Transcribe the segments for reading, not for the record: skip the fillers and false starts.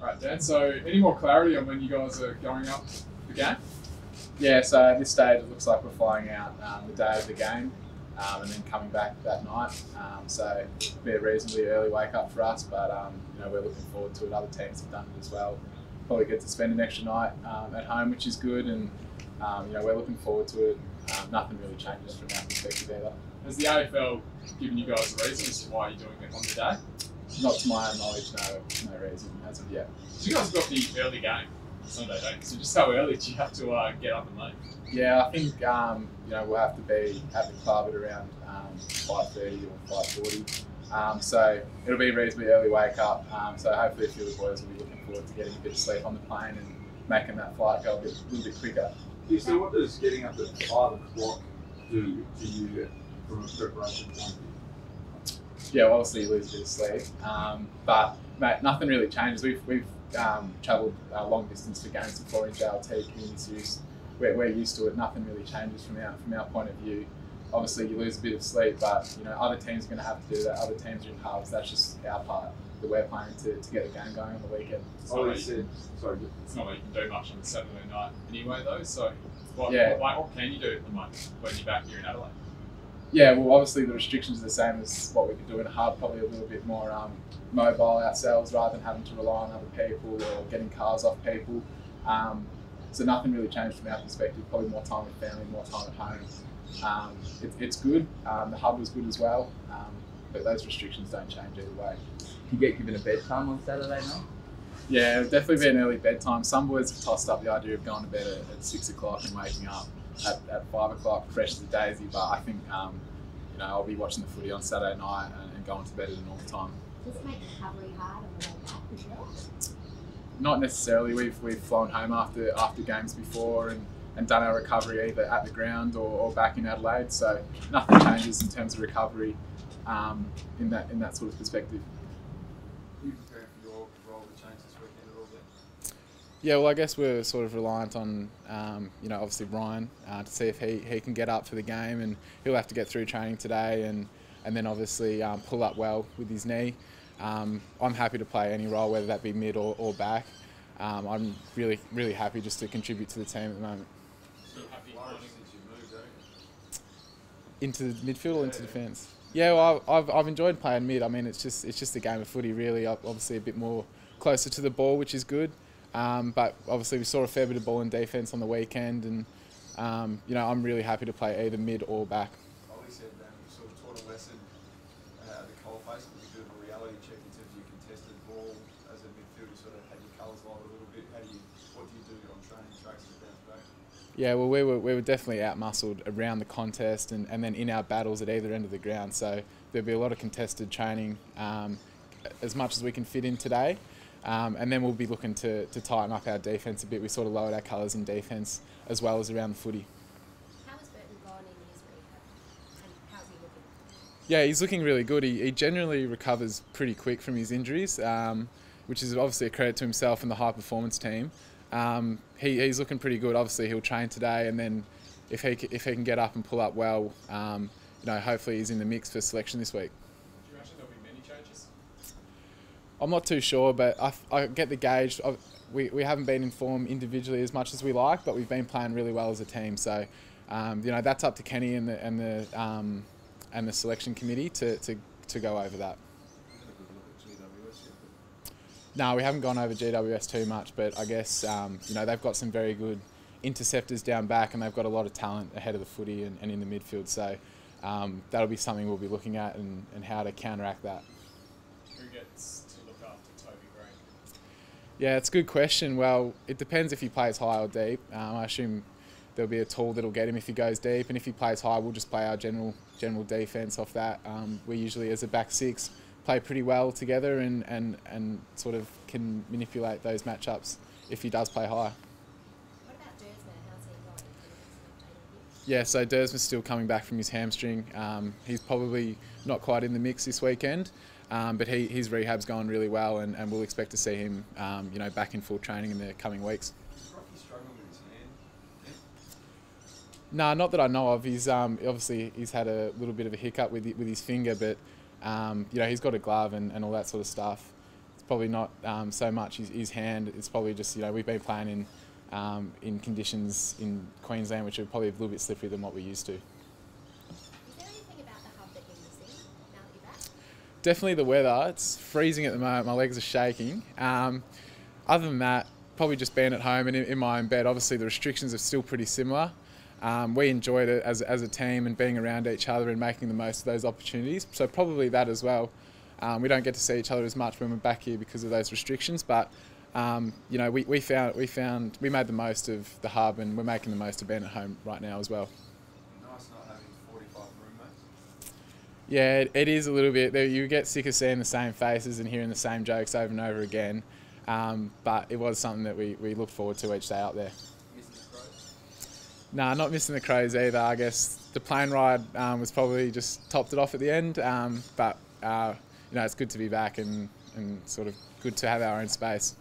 Right, Dan. So, any more clarity on when you guys are going up the game? Yeah, so at this stage it looks like we're flying out the day of the game and then coming back that night. So it'll be a reasonably early wake up for us, but we're looking forward to it. Other teams have done it as well. Probably get to spend an extra night at home, which is good, and we're looking forward to it. Nothing really changes from our perspective either. Has the AFL given you guys a reason as to why you're doing it on the day? Not to my own knowledge, no reason as of yet. So you guys got the early game Sunday, don't you? So just how early do you have to get up and leave? Yeah, I think we'll have to be at the club at around 5:30 or 5:40. So it'll be a reasonably early wake up. So hopefully a few of the boys will be looking forward to getting a bit of sleep on the plane and making that flight go a little bit quicker. So what does getting up at 5 o'clock do to you from a preparation point of view? Yeah, well, obviously you lose a bit of sleep, but mate, nothing really changes. We've travelled long distance for games before in JLT community series. We're used to it. Nothing really changes from our point of view. Obviously, you lose a bit of sleep, but other teams are going to have to do that. Other teams are in halves. That's just our part that we're playing to get the game going on the weekend. It's not like you can do much on the Saturday night anyway, though. So what can you do at the moment when you're back here in Adelaide? Yeah, well, obviously the restrictions are the same as what we could do in a hub. Probably a little bit more mobile ourselves rather than having to rely on other people or getting cars off people. So nothing really changed from our perspective. Probably more time with family, more time at home. It's good. The hub was good as well, but those restrictions don't change either way. Do you get given a bedtime on Saturday night? Yeah, it'll definitely be an early bedtime. Some boys have tossed up the idea of going to bed at 6 o'clock and waking up at 5 o'clock, fresh as a daisy. But I think I'll be watching the footy on Saturday night and going to bed at a normal time. Does it make recovery hard on the way back as well? Not necessarily. We've flown home after games before and done our recovery either at the ground or back in Adelaide. So nothing changes in terms of recovery in that sort of perspective. Are you preparing for your role to change this weekend at all then? Yeah, well, I guess we're sort of reliant on, obviously Ryan to see if he can get up for the game, and he'll have to get through training today and then obviously pull up well with his knee. I'm happy to play any role, whether that be mid or back. I'm really, really happy just to contribute to the team at the moment. Into the midfield or into defence? Yeah, well, I've enjoyed playing mid. I mean, it's just a game of footy, really. Obviously, a bit more closer to the ball, which is good. But obviously, we saw a fair bit of ball in defence on the weekend, and I'm really happy to play either mid or back. Ollie said you sort of taught a lesson at the coalface, but a bit of a reality check in terms of your contested ball as a midfielder. You sort of had your colours light a little bit. What do you do on training tracks to bounce back? Yeah, well, we were definitely out-muscled around the contest and then in our battles at either end of the ground. So there'll be a lot of contested training, as much as we can fit in today. And then we'll be looking to tighten up our defence a bit. We sort of lowered our colours in defence as well as around the footy. How has Burton gone in his rehab? And how's he looking? Yeah, he's looking really good. He generally recovers pretty quick from his injuries, which is obviously a credit to himself and the high performance team. He's looking pretty good. Obviously, he'll train today, and then if he can get up and pull up well, hopefully he's in the mix for selection this week. Do you imagine there'll be many changes? I'm not too sure, but I get the gauge. We haven't been informed individually as much as we like, but we've been playing really well as a team. So, that's up to Kenny and the selection committee to go over that. No, we haven't gone over GWS too much, but I guess they've got some very good interceptors down back, and they've got a lot of talent ahead of the footy and in the midfield. So that'll be something we'll be looking at and how to counteract that. Who gets to look after Toby Green? Yeah, it's a good question. Well, it depends if he plays high or deep. I assume there'll be a tool that'll get him if he goes deep, and if he plays high, we'll just play our general defence off that. We usually, as a back six, play pretty well together and sort of can manipulate those matchups if he does play high. What about Dersma? How's he going? Yeah, so Dersma's still coming back from his hamstring. He's probably not quite in the mix this weekend, but his rehab's going really well, and we'll expect to see him back in full training in the coming weeks. Does Rocky struggle with his hand? No, not that I know of. He's obviously he's had a little bit of a hiccup with his finger, but he's got a glove and all that sort of stuff. probably not so much his hand. It's probably just, we've been playing in conditions in Queensland which are probably a little bit slipperier than what we're used to. Is there anything about the hub that you're missing now that you're back? Definitely the weather. It's freezing at the moment. My legs are shaking. Other than that, probably just being at home and in my own bed. Obviously, the restrictions are still pretty similar. We enjoyed it as a team and being around each other and making the most of those opportunities. So probably that as well. We don't get to see each other as much when we're back here because of those restrictions, but we made the most of the hub and we're making the most of being at home right now as well. Nice not having 45 roommates. Yeah, it is a little bit. You get sick of seeing the same faces and hearing the same jokes over and over again. But it was something that we looked forward to each day out there. Missing the Crows? Nah, not missing the Crows either. I guess the plane ride was probably just topped it off at the end. But it's good to be back and sort of good to have our own space.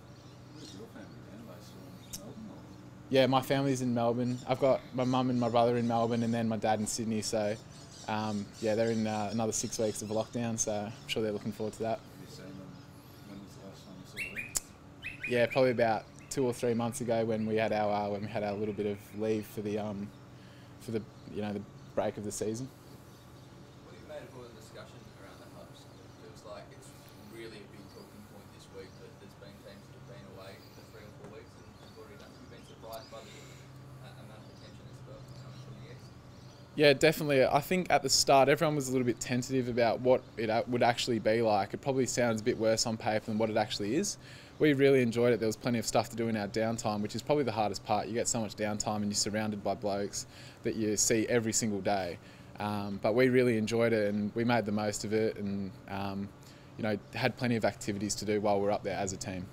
Where's your family? Adelaide, Melbourne? Yeah, my family's in Melbourne. I've got my mum and my brother in Melbourne and then my dad in Sydney. So they're in another 6 weeks of lockdown. So I'm sure they're looking forward to that. Have you seen them? When was the last time you saw them? Yeah, probably about 2 or 3 months ago when we had our little bit of leave for the the break of the season. What have you made of all the discussion around the hubs? It feels like it's really a big talking point this week, but there's been teams that have been away for 3 or 4 weeks and have already done. Have you been surprised by the amount of attention it's got coming from the East? Yeah, definitely. I think at the start everyone was a little bit tentative about what it would actually be like. It probably sounds a bit worse on paper than what it actually is. We really enjoyed it. There was plenty of stuff to do in our downtime, which is probably the hardest part. You get so much downtime and you're surrounded by blokes that you see every single day. But we really enjoyed it and we made the most of it and had plenty of activities to do while we're up there as a team.